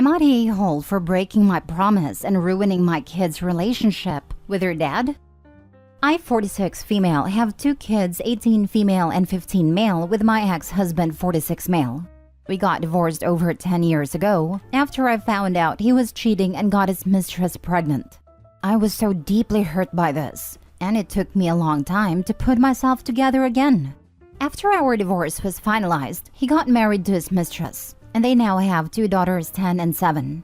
Am I the a-hole for breaking my promise and ruining my kids' relationship with their dad? I, 46 female, have 2 kids, 18 female and 15 male, with my ex-husband, 46 male. We got divorced over 10 years ago after I found out he was cheating and got his mistress pregnant. I was so deeply hurt by this, and it took me a long time to put myself together again. After our divorce was finalized, he got married to his mistress, and they now have 2 daughters, 10 and 7.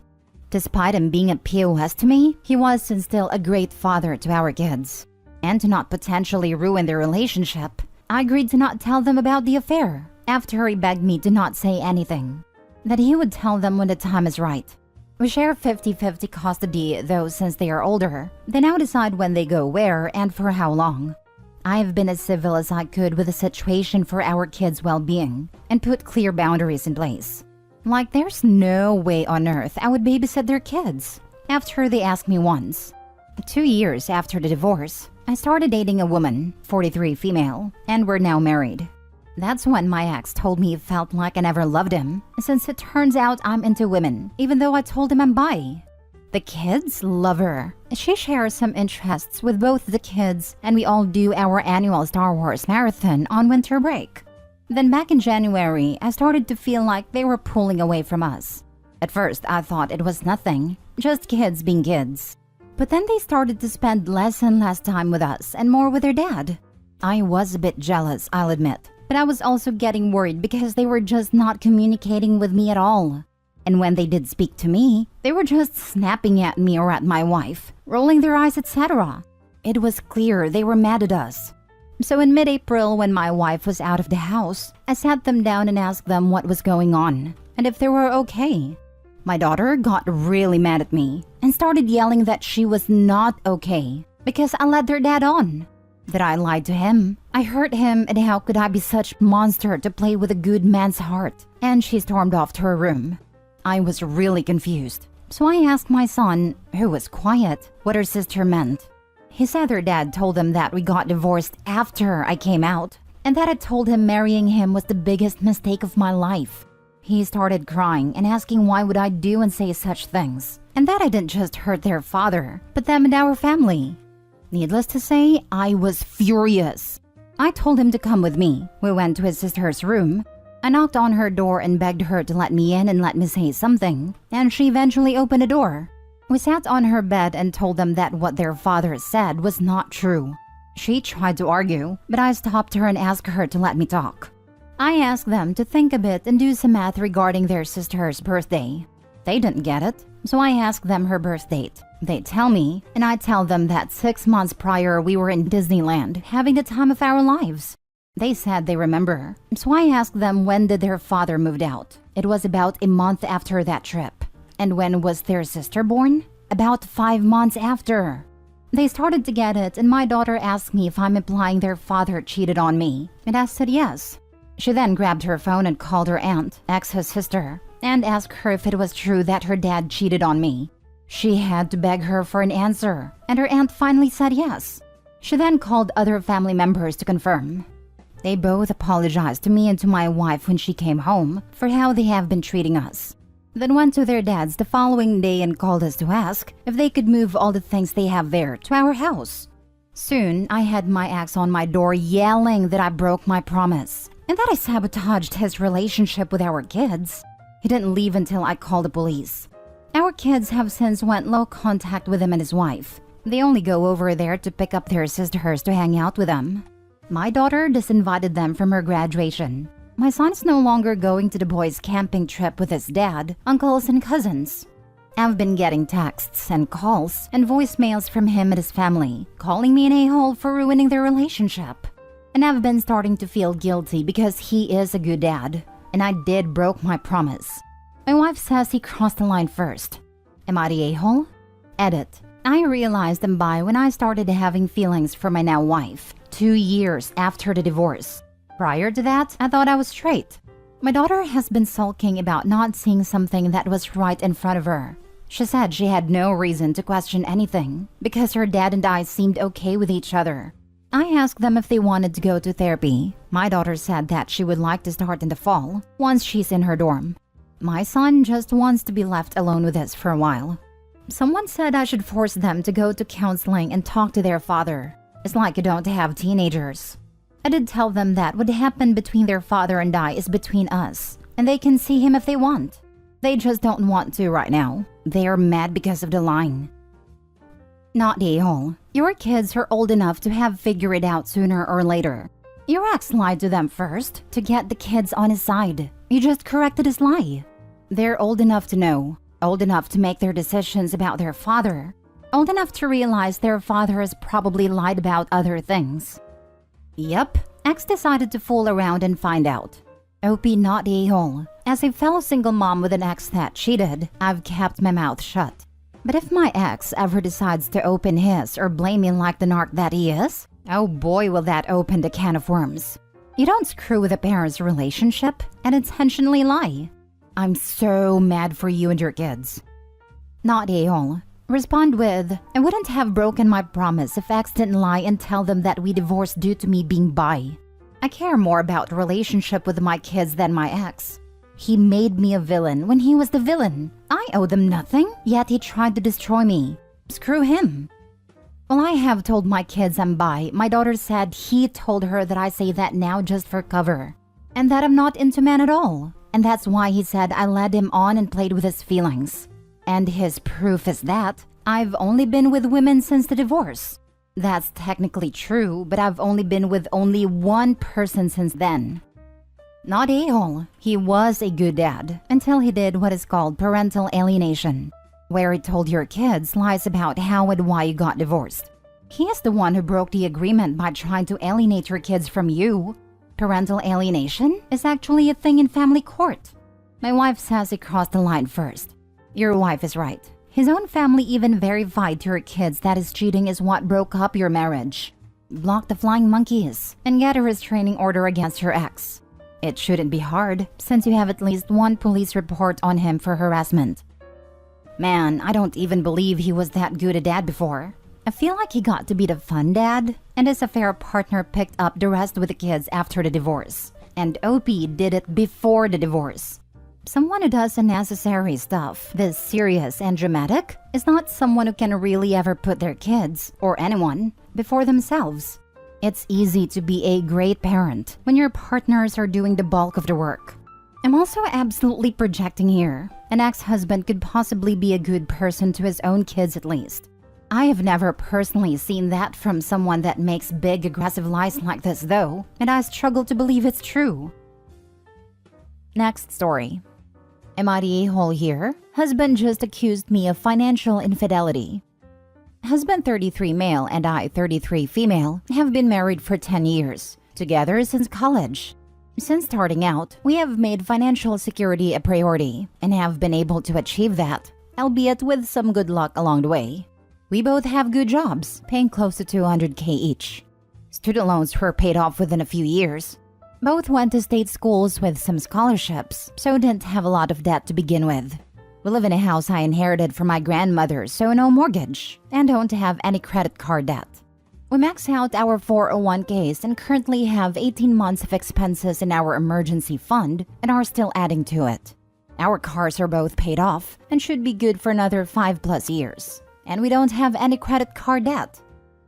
Despite him being a POS to me, he was and still a great father to our kids. And to not potentially ruin their relationship, I agreed to not tell them about the affair after he begged me to not say anything, that he would tell them when the time is right. We share 50-50 custody, though since they are older, they now decide when they go where and for how long. I've been as civil as I could with the situation for our kids' well-being and put clear boundaries in place. Like there's no way on earth I would babysit their kids after they asked me once. 2 years after the divorce, I started dating a woman, 43 female, and we're now married. That's when my ex told me he felt like I never loved him, since it turns out I'm into women, even though I told him I'm bi. The kids love her. She shares some interests with both the kids, and we all do our annual Star Wars marathon on winter break. Then back in January, I started to feel like they were pulling away from us. At first, I thought it was nothing, just kids being kids. But then they started to spend less and less time with us and more with their dad. I was a bit jealous, I'll admit, but I was also getting worried because they were just not communicating with me at all. And when they did speak to me, they were just snapping at me or at my wife, rolling their eyes, etc. It was clear they were mad at us. So in mid-April, when my wife was out of the house, I sat them down and asked them what was going on and if they were okay. My daughter got really mad at me and started yelling that she was not okay because I led their dad on, that I lied to him, I hurt him, and how could I be such a monster to play with a good man's heart, and she stormed off to her room. I was really confused, so I asked my son, who was quiet, what her sister meant. He said her dad told them that we got divorced after I came out, and that I told him marrying him was the biggest mistake of my life. He started crying and asking why would I do and say such things, and that I didn't just hurt their father, but them and our family. Needless to say, I was furious. I told him to come with me. We went to his sister's room. I knocked on her door and begged her to let me in and let me say something, and she eventually opened the door. We sat on her bed and told them that what their father said was not true. She tried to argue, but I stopped her and asked her to let me talk. I asked them to think a bit and do some math regarding their sister's birthday. They didn't get it, so I asked them her birth date. They tell me, and I tell them that 6 months prior we were in Disneyland having the time of our lives. They said they remember, so I asked them when did their father moved out. It was about a month after that trip. And when was their sister born? About 5 months after. They started to get it, and my daughter asked me if I'm implying their father cheated on me, and I said yes. She then grabbed her phone and called her aunt, ex's sister, and asked her if it was true that her dad cheated on me. She had to beg her for an answer, and her aunt finally said yes. She then called other family members to confirm. They both apologized to me and to my wife when she came home for how they have been treating us. Then went to their dads the following day and called us to ask if they could move all the things they have there to our house. Soon, I had my ex on my door yelling that I broke my promise and that I sabotaged his relationship with our kids. He didn't leave until I called the police. Our kids have since went low contact with him and his wife. They only go over there to pick up their sisters to hang out with them. My daughter disinvited them from her graduation. My son is no longer going to the boys' camping trip with his dad, uncles, and cousins. I've been getting texts and calls and voicemails from him and his family, calling me an a-hole for ruining their relationship. And I've been starting to feel guilty because he is a good dad, and I did broke my promise. My wife says he crossed the line first. Am I the a-hole? Edit. I realized I'm bi when I started having feelings for my now wife, 2 years after the divorce. Prior to that, I thought I was straight. My daughter has been sulking about not seeing something that was right in front of her. She said she had no reason to question anything because her dad and I seemed okay with each other. I asked them if they wanted to go to therapy. My daughter said that she would like to start in the fall, once she's in her dorm. My son just wants to be left alone with us for a while. Someone said I should force them to go to counseling and talk to their father. It's like you don't have teenagers. I did tell them that what happened between their father and I is between us, and they can see him if they want. They just don't want to right now. They are mad because of the line. Not the a-hole. Your kids are old enough to have figured it out sooner or later. Your ex lied to them first to get the kids on his side. You just corrected his lie. They're old enough to know, old enough to make their decisions about their father, old enough to realize their father has probably lied about other things. Yep, ex decided to fool around and find out. OP not the a-hole. As a fellow single mom with an ex that cheated, I've kept my mouth shut. But if my ex ever decides to open his or blame me like the narc that he is, oh boy will that open the can of worms. You don't screw with a parent's relationship and intentionally lie. I'm so mad for you and your kids. Not the a-hole. Respond with, I wouldn't have broken my promise if ex didn't lie and tell them that we divorced due to me being bi. I care more about the relationship with my kids than my ex. He made me a villain when he was the villain. I owe them nothing, yet he tried to destroy me. Screw him. Well, I have told my kids I'm bi. My daughter said he told her that I say that now just for cover, and that I'm not into men at all. And that's why he said I led him on and played with his feelings. And his proof is that I've only been with women since the divorce. That's technically true, but I've only been with only one person since then. Not a-hole. He was a good dad until he did what is called parental alienation, where he told your kids lies about how and why you got divorced. He is the one who broke the agreement by trying to alienate your kids from you. Parental alienation is actually a thing in family court. My wife says he crossed the line first. Your wife is right. His own family even verified to your kids that his cheating is what broke up your marriage. Block the flying monkeys and get a restraining order against your ex. It shouldn't be hard since you have at least one police report on him for harassment. Man, I don't even believe he was that good a dad before. I feel like he got to be the fun dad, and his affair partner picked up the rest with the kids after the divorce. And OP did it before the divorce. Someone who does unnecessary stuff, this serious and dramatic, is not someone who can really ever put their kids, or anyone, before themselves. It's easy to be a great parent when your partners are doing the bulk of the work. I'm also absolutely projecting here. An ex-husband could possibly be a good person to his own kids at least. I have never personally seen that from someone that makes big aggressive lies like this though, and I struggle to believe it's true. Next story. Am I the a-hole here? Husband just accused me of financial infidelity. Husband 33 male and I 33 female have been married for 10 years, together since college. Since starting out, we have made financial security a priority and have been able to achieve that, albeit with some good luck along the way. We both have good jobs, paying close to $200K each. Student loans were paid off within a few years. Both went to state schools with some scholarships, so didn't have a lot of debt to begin with. We live in a house I inherited from my grandmother, so no mortgage, and don't have any credit card debt. We max out our 401ks and currently have 18 months of expenses in our emergency fund and are still adding to it. Our cars are both paid off and should be good for another 5+ years. And we don't have any credit card debt.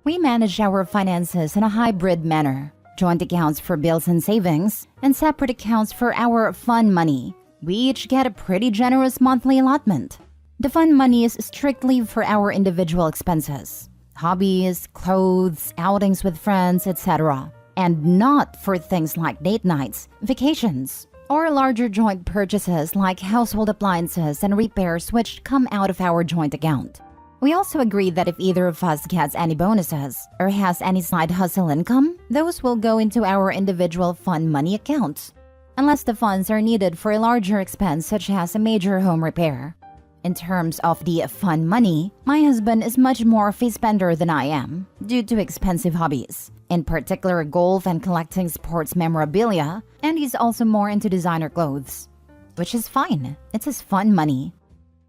We manage our finances in a hybrid manner. Joint accounts for bills and savings, and separate accounts for our fun money. We each get a pretty generous monthly allotment. The fun money is strictly for our individual expenses, hobbies, clothes, outings with friends, etc., and not for things like date nights, vacations, or larger joint purchases like household appliances and repairs which come out of our joint account. We also agreed that if either of us gets any bonuses or has any side hustle income, those will go into our individual fun money accounts, unless the funds are needed for a larger expense such as a major home repair. In terms of the fun money, my husband is much more of a spender than I am, due to expensive hobbies, in particular golf and collecting sports memorabilia, and he's also more into designer clothes. Which is fine, it's his fun money.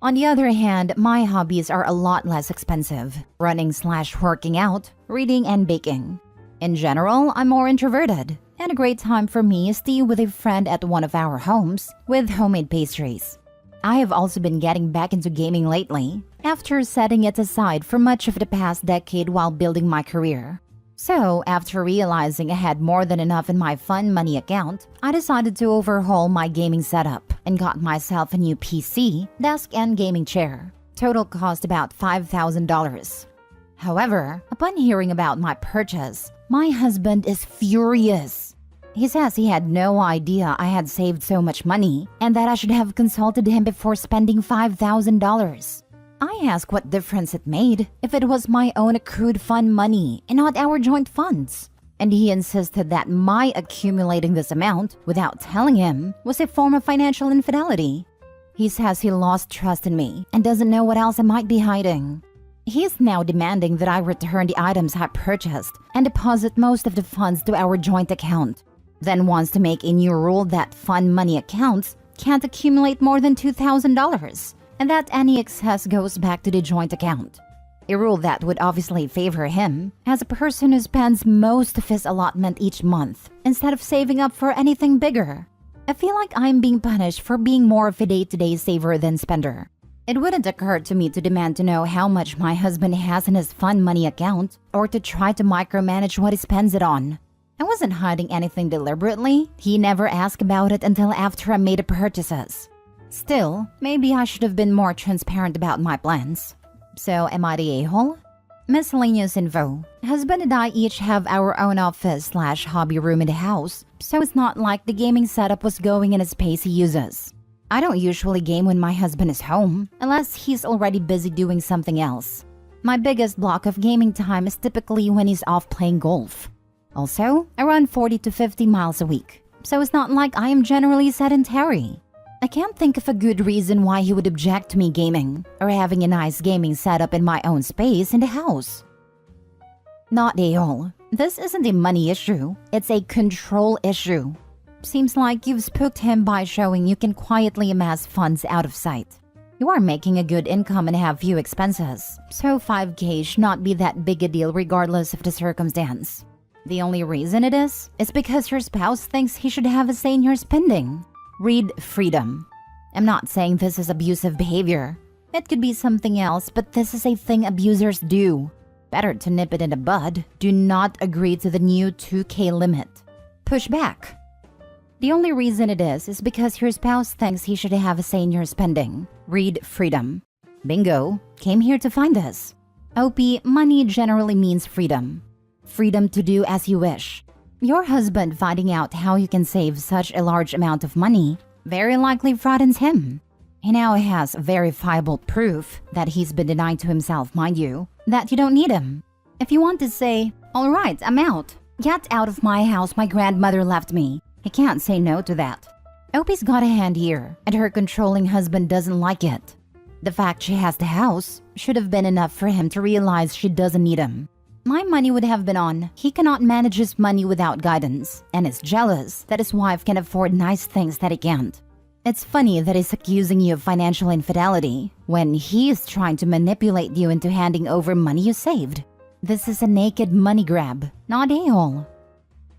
On the other hand, my hobbies are a lot less expensive, running/working out, reading and baking. In general, I'm more introverted, and a great time for me is tea with a friend at one of our homes with homemade pastries. I have also been getting back into gaming lately, after setting it aside for much of the past decade while building my career. So, after realizing I had more than enough in my fun money account, I decided to overhaul my gaming setup and got myself a new PC, desk, and gaming chair. Total cost about $5,000. However, upon hearing about my purchase, my husband is furious. He says he had no idea I had saved so much money and that I should have consulted him before spending $5,000. I asked what difference it made if it was my own accrued fund money and not our joint funds. And he insisted that my accumulating this amount without telling him was a form of financial infidelity. He says he lost trust in me and doesn't know what else I might be hiding. He is now demanding that I return the items I purchased and deposit most of the funds to our joint account. Then wants to make a new rule that fund money accounts can't accumulate more than $2,000 and that any excess goes back to the joint account. A rule that would obviously favor him as a person who spends most of his allotment each month instead of saving up for anything bigger. I feel like I'm being punished for being more of a day-to-day saver than spender. It wouldn't occur to me to demand to know how much my husband has in his fund money account or to try to micromanage what he spends it on. I wasn't hiding anything deliberately. He never asked about it until after I made the purchases. Still, maybe I should have been more transparent about my plans. So, am I the a-hole? Miscellaneous info. Husband and I each have our own office/hobby room in the house, so it's not like the gaming setup was going in a space he uses. I don't usually game when my husband is home, unless he's already busy doing something else. My biggest block of gaming time is typically when he's off playing golf. Also, I run 40 to 50 miles a week, so it's not like I am generally sedentary. I can't think of a good reason why he would object to me gaming or having a nice gaming setup in my own space in the house. Not a-hole. This isn't a money issue, it's a control issue. Seems like you've spooked him by showing you can quietly amass funds out of sight. You are making a good income and have few expenses, so $5,000 should not be that big a deal regardless of the circumstance. The only reason it is because your spouse thinks he should have a say in your spending. Read freedom. I'm not saying this is abusive behavior. It could be something else, but this is a thing abusers do. Better to nip it in the bud. Do not agree to the new $2,000 limit. Push back. The only reason it is because your spouse thinks he should have a say in your spending. Read freedom. Bingo. Came here to find us. OP, money generally means freedom. Freedom to do as you wish. Your husband finding out how you can save such a large amount of money very likely frightens him. He now has verifiable proof that he's been denying to himself, mind you, that you don't need him. If you want to say, "All right, I'm out. Get out of my house, my grandmother left me," he can't say no to that. Opie's got a hand here, and her controlling husband doesn't like it. The fact she has the house should have been enough for him to realize she doesn't need him. My money would have been on. He cannot manage his money without guidance, and is jealous that his wife can afford nice things that he can't. It's funny that he's accusing you of financial infidelity when he is trying to manipulate you into handing over money you saved. This is a naked money grab, not a-hole.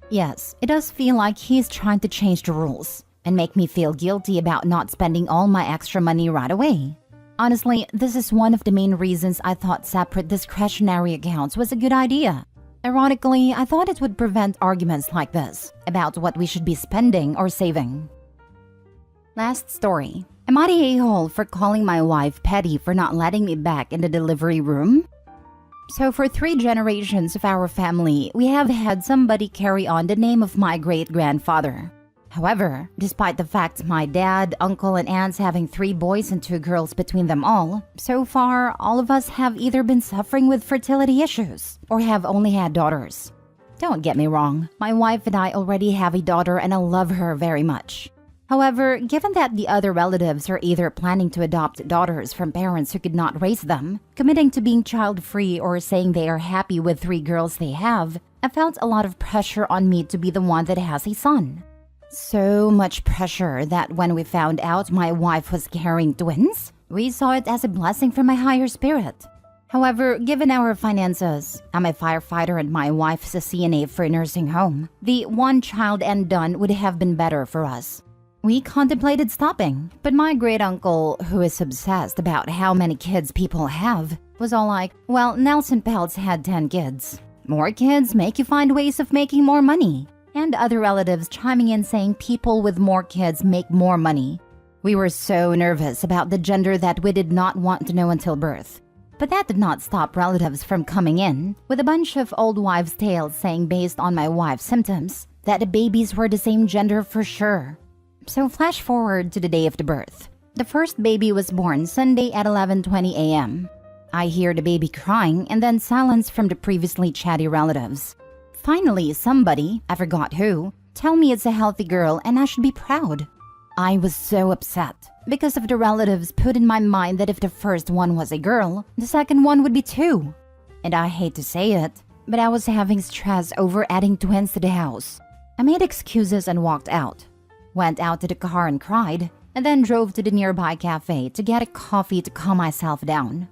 Yes, it does feel like he's trying to change the rules and make me feel guilty about not spending all my extra money right away. Honestly, this is one of the main reasons I thought separate discretionary accounts was a good idea. Ironically, I thought it would prevent arguments like this about what we should be spending or saving. Last story. Am I the a-hole for calling my wife petty for not letting me back in the delivery room? So for 3 generations of our family, we have had somebody carry on the name of my great-grandfather. However, despite the fact my dad, uncle, and aunts having 3 boys and 2 girls between them all, so far, all of us have either been suffering with fertility issues or have only had daughters. Don't get me wrong, my wife and I already have a daughter and I love her very much. However, given that the other relatives are either planning to adopt daughters from parents who could not raise them, committing to being child-free, or saying they are happy with 3 girls they have, I felt a lot of pressure on me to be the one that has a son. So much pressure that when we found out my wife was carrying twins, we saw it as a blessing from my higher spirit. However, given our finances, I'm a firefighter and my wife's a CNA for a nursing home, the one child and done would have been better for us. We contemplated stopping, but my great uncle, who is obsessed about how many kids people have, was all like, well, Nelson Peltz had 10 kids. More kids make you find ways of making more money. And other relatives chiming in saying people with more kids make more money. We were so nervous about the gender that we did not want to know until birth. But that did not stop relatives from coming in, with a bunch of old wives' tales saying based on my wife's symptoms, that the babies were the same gender for sure. So flash forward to the day of the birth. The first baby was born Sunday at 11:20 a.m. I hear the baby crying and then silence from the previously chatty relatives. Finally, somebody, I forgot who, tell me it's a healthy girl and I should be proud. I was so upset because of the relatives put in my mind that if the first one was a girl, the second one would be two. And I hate to say it, but I was having stress over adding twins to the house. I made excuses and walked out. Went out to the car and cried, and then drove to the nearby cafe to get a coffee to calm myself down.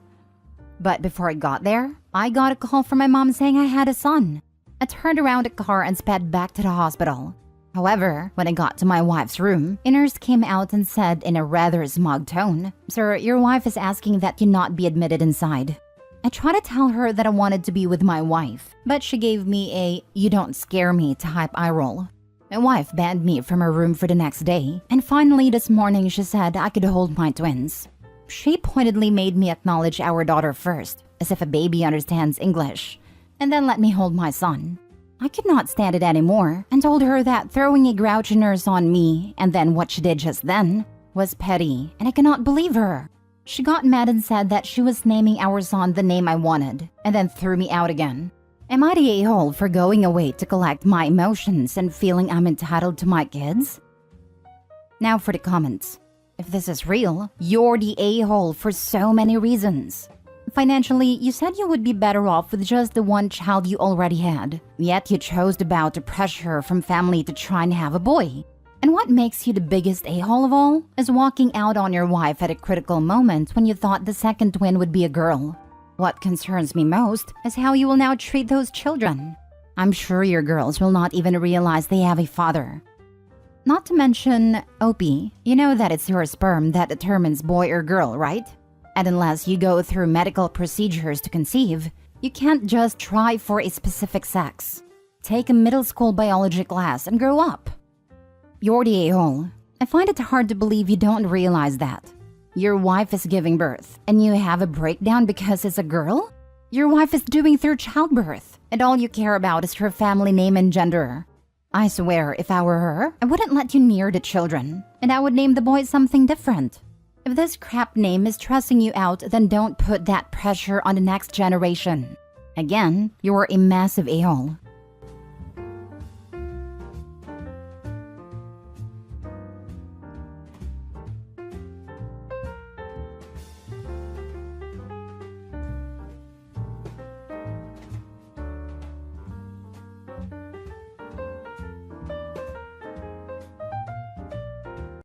But before I got there, I got a call from my mom saying I had a son. I turned around the car and sped back to the hospital. However, when I got to my wife's room, a nurse came out and said in a rather smug tone, "Sir, your wife is asking that you not be admitted inside." I tried to tell her that I wanted to be with my wife, but she gave me a "you don't scare me" type eye roll. My wife banned me from her room for the next day, and finally this morning she said I could hold my twins. She pointedly made me acknowledge our daughter first, as if a baby understands English, and then let me hold my son. I could not stand it anymore and told her that throwing a grouchy nurse on me and then what she did just then was petty, and I cannot believe her. She got mad and said that she was naming our son the name I wanted, and then threw me out again. Am I the a-hole for going away to collect my emotions and feeling I'm entitled to my kids? Now for the comments. If this is real, you're the a-hole for so many reasons. Financially, you said you would be better off with just the one child you already had, yet you chose to bow to pressure from family to try and have a boy. And what makes you the biggest a-hole of all is walking out on your wife at a critical moment when you thought the second twin would be a girl. What concerns me most is how you will now treat those children. I'm sure your girls will not even realize they have a father. Not to mention, Opie, you know that it's your sperm that determines boy or girl, right? And unless you go through medical procedures to conceive, you can't just try for a specific sex. Take a middle school biology class and grow up. You're the a-hole. I find it hard to believe you don't realize that. Your wife is giving birth, and you have a breakdown because it's a girl? Your wife is doing through childbirth, and all you care about is her family name and gender. I swear, if I were her, I wouldn't let you near the children, and I would name the boy something different. If this crap name is stressing you out, then don't put that pressure on the next generation. Again, you're a massive a-hole.